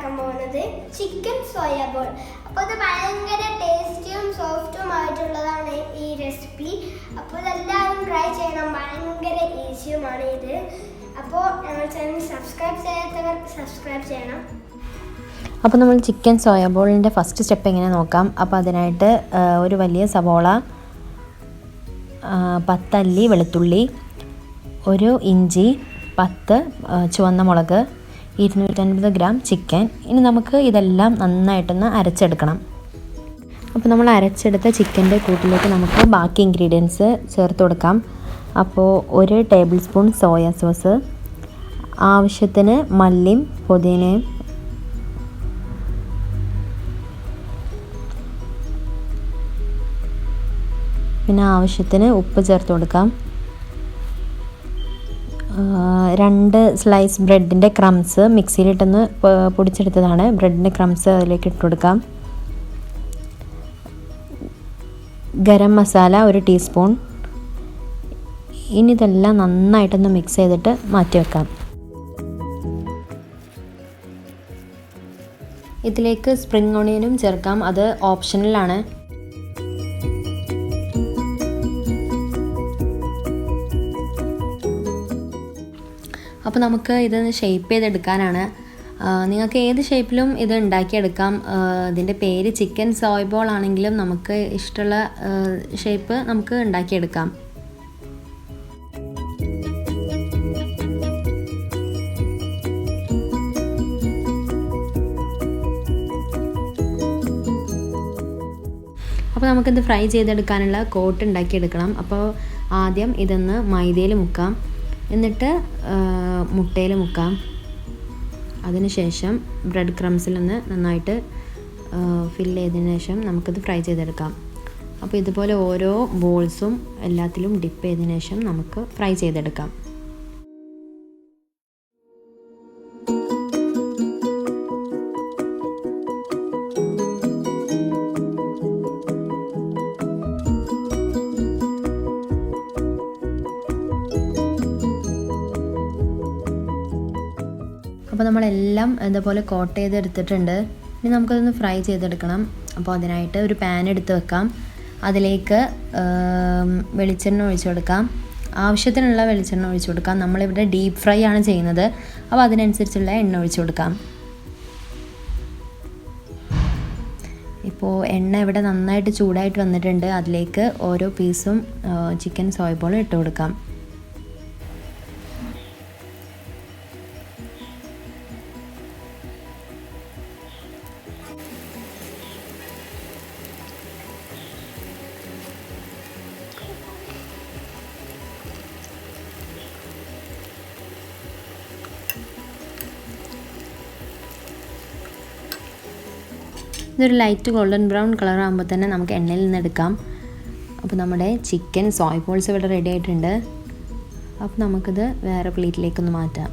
ഉണ്ടാക്കാൻ പോകുന്നത് chicken soya ball. അപ്പോൾ ഇത് ഭയങ്കര ടേസ്റ്റിയും സോഫ്റ്റും ആയിട്ടുള്ളതാണ് ഈ റെസിപ്പി. അപ്പോൾ ഇതെല്ലാവരും ട്രൈ ചെയ്യണം, ഭയങ്കര ഈസിയുമാണ് ഇത്. അപ്പോൾ ഞങ്ങൾ ചാനൽ സബ്സ്ക്രൈബ് ചെയ്യാത്തവർ സബ്സ്ക്രൈബ് ചെയ്യണം. അപ്പോൾ നമ്മൾ ചിക്കൻ സോയ ബോളിൻ്റെ ഫസ്റ്റ് സ്റ്റെപ്പ് എങ്ങനെ നോക്കാം. അപ്പോൾ അതിനായിട്ട് ഒരു വലിയ സവോള, 10 അല്ലി വെളുത്തുള്ളി, 1 ഇഞ്ചി, 10 ചുവന്ന മുളക്, 250 ഗ്രാം ചിക്കൻ. ഇനി നമുക്ക് ഇതെല്ലാം നന്നായിട്ടൊന്ന് അരച്ചെടുക്കണം. അപ്പോൾ നമ്മൾ അരച്ചെടുത്ത ചിക്കൻ്റെ കൂട്ടിലേക്ക് നമുക്ക് ബാക്കി ഇൻഗ്രീഡിയൻസ് ചേർത്ത് കൊടുക്കാം. അപ്പോൾ 1 ടേബിൾ സ്പൂൺ സോയ സോസ്, ആവശ്യത്തിന് മല്ലിയും പുതിനയും, പിന്നെ ആവശ്യത്തിന് ഉപ്പ് ചേർത്ത് കൊടുക്കാം. 2 സ്ലൈസ് ബ്രെഡിൻ്റെ ക്രംസ് മിക്സിയിലിട്ടൊന്ന് പൊടിച്ചെടുത്തതാണ്. ബ്രെഡിൻ്റെ ക്രംസ് അതിലേക്ക് ഇട്ട് കൊടുക്കാം. ഗരം മസാല 1 ടീസ്പൂൺ. ഇനി ഇതെല്ലാം നന്നായിട്ടൊന്ന് മിക്സ് ചെയ്തിട്ട് മാറ്റി വെക്കാം. ഇതിലേക്ക് സ്പ്രിംഗ് ഓണിയനും ചേർക്കാം, അത് ഓപ്ഷണലാണ്. അപ്പോൾ നമുക്ക് ഇതൊന്ന് ഷേപ്പ് ചെയ്തെടുക്കാനാണ്. നിങ്ങൾക്ക് ഏത് ഷേപ്പിലും ഇത് ഉണ്ടാക്കിയെടുക്കാം. ഇതിൻ്റെ പേര് ചിക്കൻ സോയ് ബോൾ ആണെങ്കിലും നമുക്ക് ഇഷ്ടമുള്ള ഷേപ്പ് നമുക്ക് ഉണ്ടാക്കിയെടുക്കാം. അപ്പോൾ നമുക്കിത് ഫ്രൈ ചെയ്തെടുക്കാനുള്ള കോട്ട് ഉണ്ടാക്കിയെടുക്കണം. അപ്പോൾ ആദ്യം ഇതൊന്ന് മൈദയിൽ മുക്കാം, എന്നിട്ട് മുട്ടയിൽ മുക്കാം. അതിനുശേഷം ബ്രെഡ് ക്രംസിലൊന്ന് നന്നായിട്ട് ഫില്ല് ചെയ്തതിന് ശേഷം നമുക്കിത് ഫ്രൈ ചെയ്തെടുക്കാം. അപ്പോൾ ഇതുപോലെ ഓരോ ബോൾസും എല്ലാത്തിലും ഡിപ്പ് ചെയ്തതിന് ശേഷം നമുക്ക് ഫ്രൈ ചെയ്തെടുക്കാം. അപ്പോൾ നമ്മളെല്ലാം ഇതുപോലെ കോട്ട് ചെയ്തെടുത്തിട്ടുണ്ട്. ഇനി നമുക്കതൊന്ന് ഫ്രൈ ചെയ്തെടുക്കണം. അപ്പോൾ അതിനായിട്ട് ഒരു പാൻ എടുത്ത് വെക്കാം. അതിലേക്ക് വെളിച്ചെണ്ണ ഒഴിച്ചു കൊടുക്കാം. ആവശ്യത്തിനുള്ള വെളിച്ചെണ്ണ ഒഴിച്ചു കൊടുക്കാം. നമ്മളിവിടെ ഡീപ്പ് ഫ്രൈ ആണ് ചെയ്യുന്നത്, അപ്പോൾ അതിനനുസരിച്ചുള്ള എണ്ണ ഒഴിച്ചു കൊടുക്കാം. ഇപ്പോൾ എണ്ണ ഇവിടെ നന്നായിട്ട് ചൂടായിട്ട് വന്നിട്ടുണ്ട്. അതിലേക്ക് ഓരോ പീസും ചിക്കൻ സോയ് ബോൾ ഇട്ട് കൊടുക്കാം. ഇതൊരു ലൈറ്റ് ഗോൾഡൻ ബ്രൗൺ കളർ ആകുമ്പോൾ തന്നെ നമുക്ക് എണ്ണയിൽ നിന്ന് എടുക്കാം. അപ്പോൾ നമ്മുടെ ചിക്കൻ സോയ് ബോൾസ് ഇവിടെ റെഡി ആയിട്ടുണ്ട്. അപ്പോൾ നമുക്കിത് വേറെ പ്ലേറ്റിലേക്കൊന്ന് മാറ്റാം.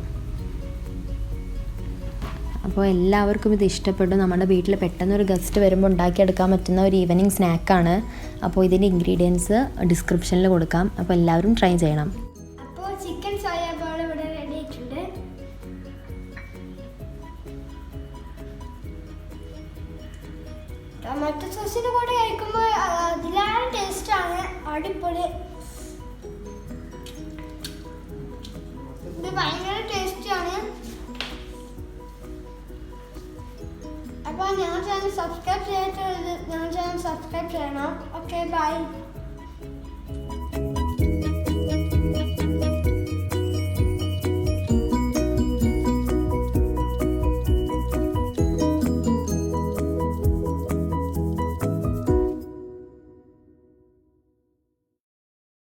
അപ്പോൾ എല്ലാവർക്കും ഇത് ഇഷ്ടപ്പെട്ടു. നമ്മുടെ വീട്ടിൽ പെട്ടെന്നൊരു ഗസ്റ്റ് വരുമ്പോൾ ഉണ്ടാക്കിയെടുക്കാൻ പറ്റുന്ന ഒരു ഈവനിങ് സ്നാക്കാണ്. അപ്പോൾ ഇതിൻ്റെ ഇൻഗ്രീഡിയൻസ് ഡിസ്ക്രിപ്ഷനിൽ കൊടുക്കാം. അപ്പോൾ എല്ലാവരും ട്രൈ ചെയ്യണം. അപ്പോൾ ചിക്കൻ സോയ ബോൾ ഇവിടെ റെഡി ആയിട്ടുണ്ട്. ടൊമാറ്റോ സോസിൻ്റെ കൂടെ കഴിക്കുമ്പോൾ അതിലേറെ ടേസ്റ്റാണ്. അടിപൊളി. ഇത് ഭയങ്കര ടേസ്റ്റിയാണ്. അപ്പോൾ ഞങ്ങളുടെ ചാനൽ സബ്സ്ക്രൈബ് ചെയ്യണം. Okay, by.